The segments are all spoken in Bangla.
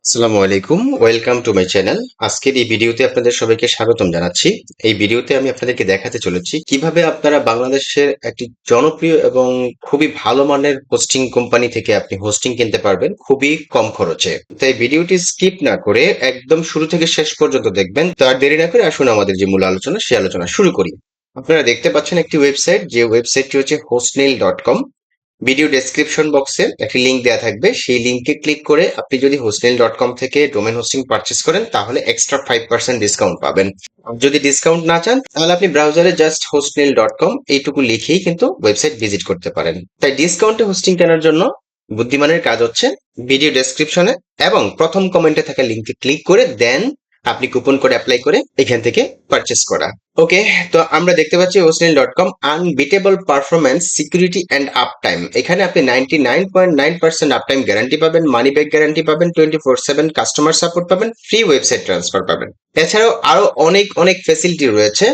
আসসালামু আলাইকুম, ওয়েলকাম টু মাই চ্যানেল। আজকের এই ভিডিওতে আপনাদের সবাইকে স্বাগতম জানাচ্ছি। এই ভিডিওতে আমি আপনাদেরকে দেখাতে চলেছি কিভাবে আপনারা বাংলাদেশের একটি জনপ্রিয় এবং খুবই ভালো মানের হোস্টিং কোম্পানি থেকে আপনি হোস্টিং কিনতে পারবেন খুবই কম খরচে। তাই ভিডিওটি স্কিপ না করে একদম শুরু থেকে শেষ পর্যন্ত দেখবেন। তো আর দেরি না করে আসুন আমাদের যে মূল আলোচনা সেই আলোচনা শুরু করি। আপনারা দেখতে পাচ্ছেন একটি ওয়েবসাইট, যে ওয়েবসাইটটি হচ্ছে hostnail.com। ভিডিও ডেসক্রিপশন বক্সে একটি লিংক দেওয়া থাকবে, সেই লিংকে ক্লিক করে আপনি যদি hostnail.com থেকে ডোমেন হোস্টিং পারচেস করেন তাহলে এক্সট্রা 5% ডিসকাউন্ট পাবেন। আর যদি ডিসকাউন্ট না চান তাহলে আপনি ব্রাউজারে জাস্ট hostnail.com এইটুকু লিখেই কিন্তু ওয়েবসাইট ভিজিট করতে পারেন। তাই ডিসকাউন্টে হোস্টিং কেনার জন্য বুদ্ধিমানের কাজ হচ্ছে ভিডিও ডেসক্রিপশনে এবং প্রথম কমেন্টে থাকা লিংকে ক্লিক করে দেন আপনি কুপন কোড অ্যাপ্লাই করে এখান থেকে পারচেস করা। ওকে, তো আমরা দেখতে পাচ্ছি hostnail.com unbeatable performance, security and up time. এখানে আপনি 99.9% আপ টাইম গ্যারান্টি পাবেন, মানি ব্যাক গ্যারান্টি পাবেন, 24/7 কাস্টমার সাপোর্ট পাবেন, ফ্রি ওয়েবসাইট ট্রান্সফার পাবেন। এছাড়াও আরো অনেক অনেক ফেসিলিটি রয়েছে।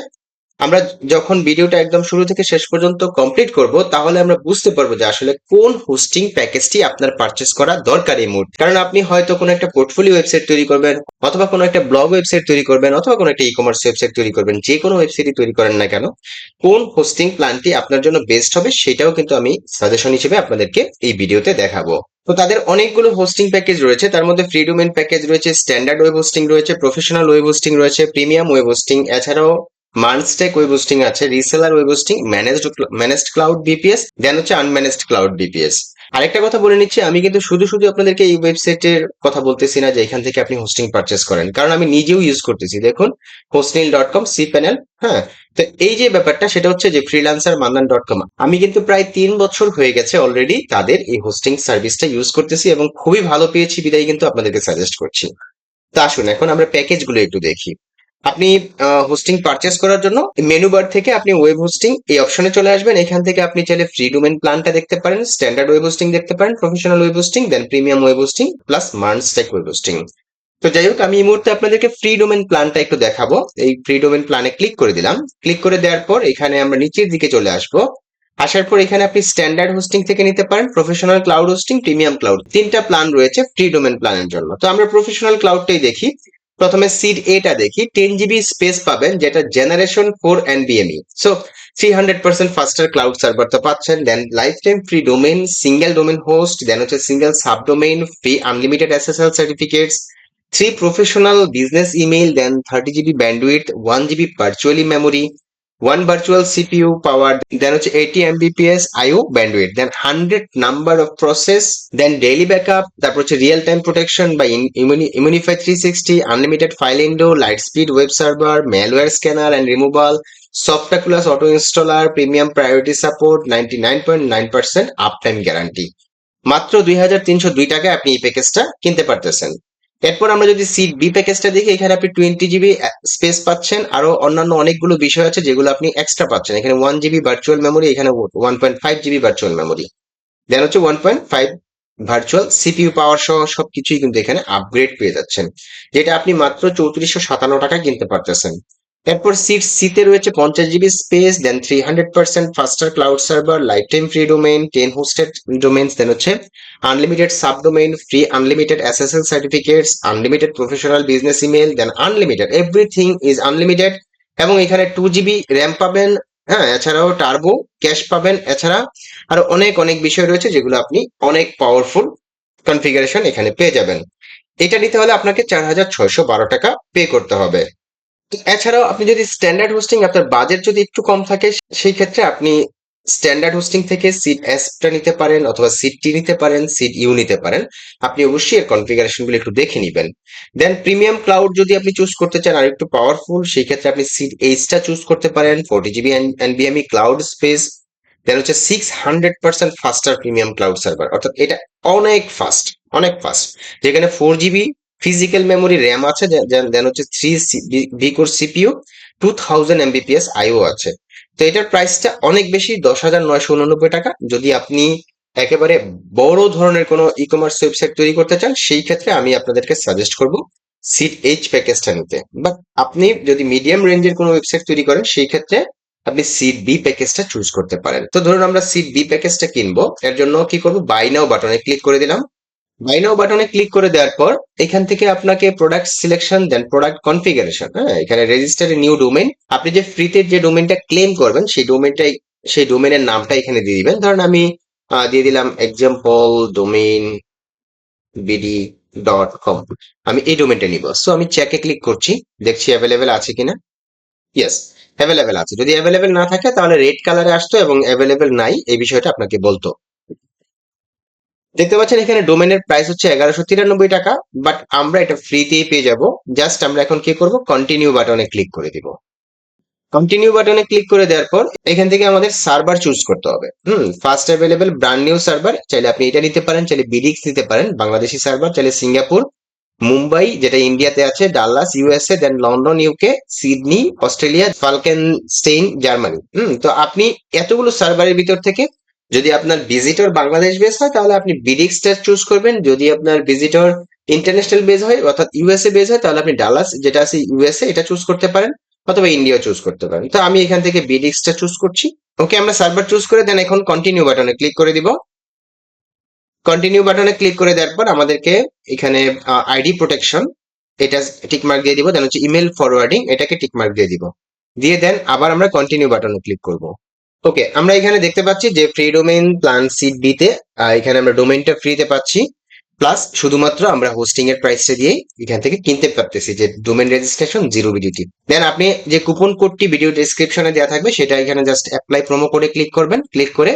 আমরা যখন ভিডিওটা একদম শুরু থেকে শেষ পর্যন্ত কমপ্লিট করব তাহলে আমরা বুঝতে পারবো যে আসলে কোন হোস্টিং প্যাকেজটি আপনার পারচেস করা দরকার এই মুহূর্তে। কারণ আপনি হয়তো কোনো একটা পোর্টফোলিও ওয়েবসাইট তৈরি করবেন, অথবা কোনো একটা ব্লগ ওয়েবসাইট তৈরি করবেন, অথবা কোনো একটা ই কমার্স ওয়েবসাইট তৈরি করবেন। যে কোনো ওয়েবসাইটই তৈরি করেন না কেন, কোন হোস্টিং প্ল্যানটি আপনার জন্য বেস্ট হবে সেটাও কিন্তু আমি সাজেশন হিসেবে আপনাদেরকে এই ভিডিওতে দেখাবো। তো তাদের অনেকগুলো হোস্টিং প্যাকেজ রয়েছে, তার মধ্যে ফ্রি ডোমেইন প্যাকেজ রয়েছে, স্ট্যান্ডার্ড ওয়েব হোস্টিং রয়েছে, প্রফেশনাল ওয়েব হোস্টিং রয়েছে, প্রিমিয়াম ওয়েব হোস্টিং, এছাড়াও মানস্টেক ওয়েব হোস্টিং আছে, reseller web hosting, managed cloud VPS, then হচ্ছে আনম্যানেজড ক্লাউড বিপিএস। আরেকটা কথা বলে নিচ্ছি, আমি কিন্তু শুধু শুধু আপনাদেরকে এই ওয়েবসাইটের কথা বলতেছি না যে এখান থেকে আপনি হোস্টিং পারচেস করেন, কারণ আমি নিজেও ইউজ করতেছি। দেখুন, hostnail.com, সি প্যানেল। হ্যাঁ, তো এই যে ব্যাপারটা সেটা হচ্ছে যে ফ্রিল্যান্সার মান্দান.com, আমি কিন্তু প্রায় 3 বছর হয়ে গেছে অলরেডি তাদের এই হোস্টিং সার্ভিসটা ইউজ করতেছি এবং খুবই ভালো পেয়েছি, বিদায় কিন্তু আপনাদেরকে সাজেস্ট করছি। তো আসুন এখন আমরা প্যাকেজ গুলো একটু দেখি। আপনি হোস্টিং পারচেস করার জন্য মেনু বার থেকে আপনি ওয়েব হোস্টিং এই অপশনে চলে আসবেন। এখান থেকে আপনি চাইলে ফ্রি ডোমেন প্ল্যানটা দেখতে পারেন, স্ট্যান্ডার্ড ওয়েব হোস্টিং দেখতে পারেন, professional web hosting, then premium web hosting plus মার্নস্টেক ওয়েব হোস্টিং। তো যাই হোক, আমি এই মুহূর্তে আপনাদেরকে ফ্রি ডোমেন প্ল্যানটা একটু দেখাবো। এই ফ্রি ডোমেন প্ল্যানে ক্লিক করে দিলাম। ক্লিক করে দেওয়ার পর এখানে আমরা নিচের দিকে চলে আসবো। আসার পর এখানে আপনি স্ট্যান্ডার্ড হোস্টিং থেকে নিতে পারেন, professional cloud hosting, premium cloud, তিনটা প্ল্যান রয়েছে ফ্রি ডোমেন প্ল্যানের জন্য। তো আমরা প্রফেশনাল ক্লাউডটাই দেখি। প্রথমে সিড এটা দেখি, 10 GB স্পেস পাবেন, যেটা জেনারেশন 4 এনবিএমই। সো 300% ফাস্টার ক্লাউড সার্ভার তো পাচ্ছেন, then life time free domain, single domain host, then হচ্ছে single sub domain, free unlimited SSL certificates, 3 professional business email, then 30 GB bandwidth, 1 GB virtually memory, 1 virtual CPU power, then হচ্ছে 80 Mbps IO bandwidth, then 100 number of process, then daily backup, তারপর হচ্ছে রিয়েল টাইম প্রোটেকশন বা Imunify 360, unlimited file window, light speed web server, malware scanner and removal, Softaculous auto installer, premium priority support, 99.9% up time guarantee. মাত্র 2302 টাকায় আপনি এই প্যাকেজটা কিনতে পারতেছেন। এরপর আমরা যদি সিট বি প্যাকেজটা দেখি, এখানে আপনি 20 GB স্পেস পাচ্ছেন, আরো অন্যান্য অনেকগুলো বিষয় আছে যেগুলো আপনি এক্সট্রা পাচ্ছেন। এখানে 1 GB ভার্চুয়াল মেমোরি, এখানে 1.5 GB ভার্চুয়াল মেমোরি, দেন হচ্ছে 1.5 ভার্চুয়াল সিপিইউ পাওয়ার সহ সবকিছুই কিন্তু এখানে আপগ্রেড পেয়ে যাচ্ছেন, যেটা আপনি মাত্র 3457 টাকায় কিনতে পারতেছেন। এরপর সিট সিতে রয়েছে 50 GB space, then 300% faster cloud server, life time free domain, 10 hosted domains, then হচ্ছে unlimited sub domain, free unlimited SSL certificates, unlimited professional business email, then unlimited everything is unlimited. এবং এখানে 2 GB র্যাম পাবেন। হ্যাঁ, এছাড়াও টার্বো ক্যাশ পাবেন। এছাড়া আরো অনেক অনেক বিষয় রয়েছে যেগুলো আপনি অনেক পাওয়ারফুল কনফিগারেশন এখানে পেয়ে যাবেন। এটা নিতে হলে আপনাকে 4612 টাকা পে করতে হবে। এছাড়াও আপনি যদি স্ট্যান্ডার্ড হোস্টিং, আপনার বাজেট যদি একটু কম থাকে, সেই ক্ষেত্রে আপনি স্ট্যান্ডার্ড হোস্টিং থেকে সিট এসটা নিতে পারেন, অথবা সিট টি নিতে পারেন, সিট ইউ নিতে পারেন। আপনি অবশ্যই এর কনফিগারেশন গুলো একটু দেখে নিবেন। দেন প্রিমিয়াম ক্লাউড যদি আপনি চুজ করতে চান আর একটু পাওয়ারফুল, সেই ক্ষেত্রে আপনি সিট এইচটা চুজ করতে পারেন, 40 GB এনবিএমই ক্লাউড স্পেস, দেন হচ্ছে 600% ফাস্টার প্রিমিয়াম ক্লাউড সার্ভার, অর্থাৎ এটা অনেক ফাস্ট, অনেক ফাস্ট, যেখানে 4 GB ফিজিক্যাল মেমোরি র্যাম আছে, দেন হচ্ছে 3 কোর সিপিইউ, 2000 Mbps আইও আছে। তো এটার প্রাইসটা অনেক বেশি, 10,999 টাকা। যদি আপনি একেবারে বড় ধরনের কোনো ই কমার্স ওয়েবসাইট তৈরি করতে চান, সেই ক্ষেত্রে আমি আপনাদেরকে সাজেস্ট করব সিট এইচ প্যাকেজটা নিতে। বাট আপনি যদি মিডিয়াম রেঞ্জের কোনো ওয়েবসাইট তৈরি করেন, সেই ক্ষেত্রে আপনি সিট বি প্যাকেজটা চুজ করতে পারেন। তো ধরুন আমরা সিট বি প্যাকেজটা কিনবো, এর জন্য কি করবো, বাই নাও বাটনে ক্লিক করে দিলাম। বাই নাও বাটনে ক্লিক করে দেওয়ার পর এখান থেকে আপনাকে প্রোডাক্ট সিলেকশন দেন প্রোডাক্ট কনফিগারেশন, হ্যাঁ, এখানে রেজিস্টার নিউ ডোমেইন, আপনি যে ফ্রিতে যে ডোমেইনটা ক্লেম করবেন সেই ডোমেইনের নামটা এখানে দিয়ে দিবেন। ধরেন আমি দিয়ে দিলাম এক্সাম্পল ডোমেইন bd.com, আমি এই ডোমেইনটা নিব। সো আমি চেকে ক্লিক করছি, দেখছি অ্যাভেলেবেল আছে কিনা। ইয়েস, অ্যাভেলেবেল আছে। যদি অ্যাভেলেবেল না থাকে তাহলে রেড কালারে আসতো এবং অ্যাভেলেবেল নাই এই বিষয়টা আপনাকে বলতো। দেখতে পাচ্ছেন এখানে ডোমেনের প্রাইস হচ্ছে 1193 টাকা, বাট আমরা এটা ফ্রিতেই পেয়ে যাব। জাস্ট আমরা এখন কি করব, কন্টিনিউ বাটনে ক্লিক করে দিব। কন্টিনিউ বাটনে ক্লিক করে দেওয়ার পর এখান থেকে আমাদের সার্ভার চুজ করতে হবে। First available brand new server, চাইলে আপনি এটা নিতে পারেন, চাইলে বিডিক্স নিতে পারেন বাংলাদেশি সার্ভার, চাইলে সিঙ্গাপুর, মুম্বাই যেটা ইন্ডিয়াতে আছে, Dallas USA, then London UK, Sydney Australia, Falkenstein Germany. তো আপনি এতগুলো সার্ভারের ভিতর থেকে যদি আপনার ভিজিটর বাংলাদেশ বেস হয় তাহলে আপনি বিডিক্সটা চুজ করবেন। যদি আপনার ভিজিটর ইন্টারন্যাশনাল বেস হয় অর্থাৎ ইউএসএ বেস হয় তাহলে আপনি ডালাস যেটা আছে ইউএসএ এটা চুজ করতে পারেন, অথবা ইন্ডিয়া চুজ করতে পারেন। তো আমি এখান থেকে বিডিক্সটা চুজ করছি। ওকে, আমরা সার্ভার চুজ করে দেন এখন কন্টিনিউ বাটনে ক্লিক করে দিব। কন্টিনিউ বাটনে ক্লিক করে দেওয়ার পর আমাদেরকে এখানে আইডি প্রোটেকশন এটা টিক মার্ক দিয়ে দিব, দেন হচ্ছে ইমেল ফরওয়ার্ডিং এটাকে টিক মার্ক দিয়ে দিব, দিয়ে দেন আবার আমরা কন্টিনিউ বাটনে ক্লিক করব। ওকে, আমরা এখানে দেখতে পাচ্ছি যে free domain plan seat B তে এখানে আমরা ডোমেইনটা ফ্রিতে পাচ্ছি, প্লাস শুধুমাত্র আমরা হোস্টিং এর প্রাইসটা দিয়েই এখান থেকে কিনতে পারতেছি, যে ডোমেইন রেজিস্ট্রেশন 0 BDT। দেন আপনি যে কুপন কোডটি ভিডিও ডেসক্রিপশনে দেওয়া থাকবে সেটা এখানে জাস্ট অ্যাপ্লাই প্রোমো কোডে ক্লিক করবেন, ক্লিক করে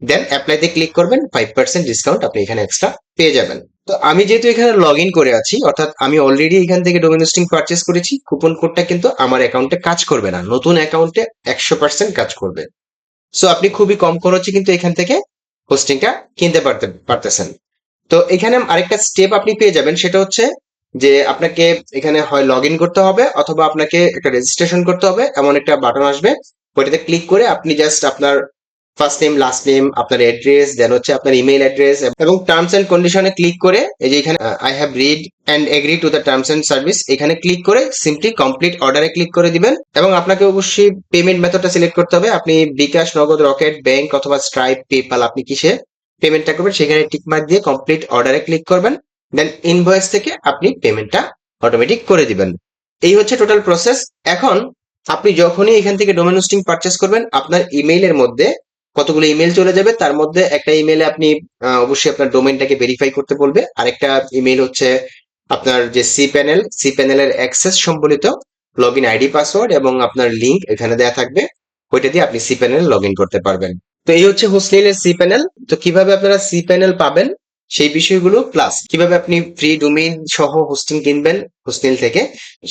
দেন অ্যাপ্লাইতে ক্লিক করবেন, 5% ডিসকাউন্ট আপনি এখানে এক্সট্রা পেয়ে যাবেন। তো আমি যেহেতু এখানে লগ ইন করে আছি অর্থাৎ আমি অলরেডি এখান থেকে ডোমেইন হোস্টিং পারচেস করেছি, কুপন কোডটা কিন্তু আমার অ্যাকাউন্টে কাজ করবে না, নতুন অ্যাকাউন্টে 100% কাজ করবে। সো আপনি খুবই কম খরচে কিন্তু এখান থেকে হোস্টিংটা কিনতে পারতেছেন। তো এখানে আরেকটা স্টেপ আপনি পেয়ে যাবেন, সেটা হচ্ছে যে আপনাকে এখানে হয় লগ ইন করতে হবে অথবা আপনাকে একটা রেজিস্ট্রেশন করতে হবে, এমন একটা বাটন আসবে, ওইটাতে ক্লিক করে আপনি জাস্ট আপনার ফার্স্ট নেম লাস্ট নেম আপনার অ্যাড্রেস দেন হচ্ছে আপনার ইমেল অ্যাড্রেস এবং টার্মস এন্ড কন্ডিশনে ক্লিক করে এই যে এখানে I have read and agree to the terms and service এখানে ক্লিক করে সিম্পলি কমপ্লিট অর্ডারে ক্লিক করে দিবেন। এবং আপনাকে অবশ্যই পেমেন্ট মেথডটা সিলেক্ট করতে হবে, আপনি বিকাশ, নগদ, রকেট, ব্যাংক অথবা স্ট্রাইপ, পেপাল আপনি কিসে পেমেন্টটা করবেন সেখানে টিক মার্ক দিয়ে কমপ্লিট অর্ডারে ক্লিক করবেন, দেন ইনভয়েস থেকে আপনি পেমেন্টটা অটোমেটিক করে দিবেন। এই হচ্ছে টোটাল প্রসেস। এখন আপনি যখনই এখান থেকে ডোমেন হোস্টিং পারচেস করবেন আপনার ইমেইলের মধ্যে কতগুলো ইমেল চলে যাবে, তার মধ্যে একটা ইমেলে আপনি অবশ্যই আপনার ডোমেইনটাকে ভেরিফাই করতে বলবে, আরেকটা ইমেল হচ্ছে আপনার যে সি প্যানেলের অ্যাক্সেস সম্বলিত লগ ইন আইডি পাসওয়ার্ড এবং আপনার লিংক এখানে দেওয়া থাকবে, ওইটা দিয়ে আপনি সি প্যানেল লগ ইন করতে পারবেন। তো এই হচ্ছে হোস্টনেলের সি প্যানেল। তো কিভাবে আপনারা সি প্যানেল পাবেন সেই বিষয়গুলো প্লাস কিভাবে আপনি ফ্রি ডোমেইন সহ হোস্টিং কিনবেন হোস্টেল থেকে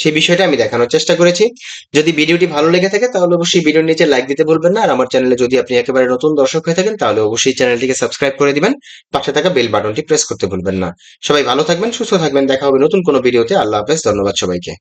সেই বিষয়টা আমি দেখানোর চেষ্টা করেছি। যদি ভিডিওটি ভালো লেগে থাকে তাহলে অবশ্যই ভিডিওর নিচে লাইক দিতে ভুলবেন না, আর আমার চ্যানেলে যদি আপনি একেবারে নতুন দর্শক হয়ে থাকেন তাহলে অবশ্যই চ্যানেলটিকে সাবস্ক্রাইব করে দিবেন, পাশে থাকা বেল বাটনটি প্রেস করতে ভুলবেন না। সবাই ভালো থাকবেন, সুস্থ থাকবেন, দেখা হবে নতুন কোনো ভিডিওতে। আল্লাহ হাফেজ, ধন্যবাদ সবাইকে।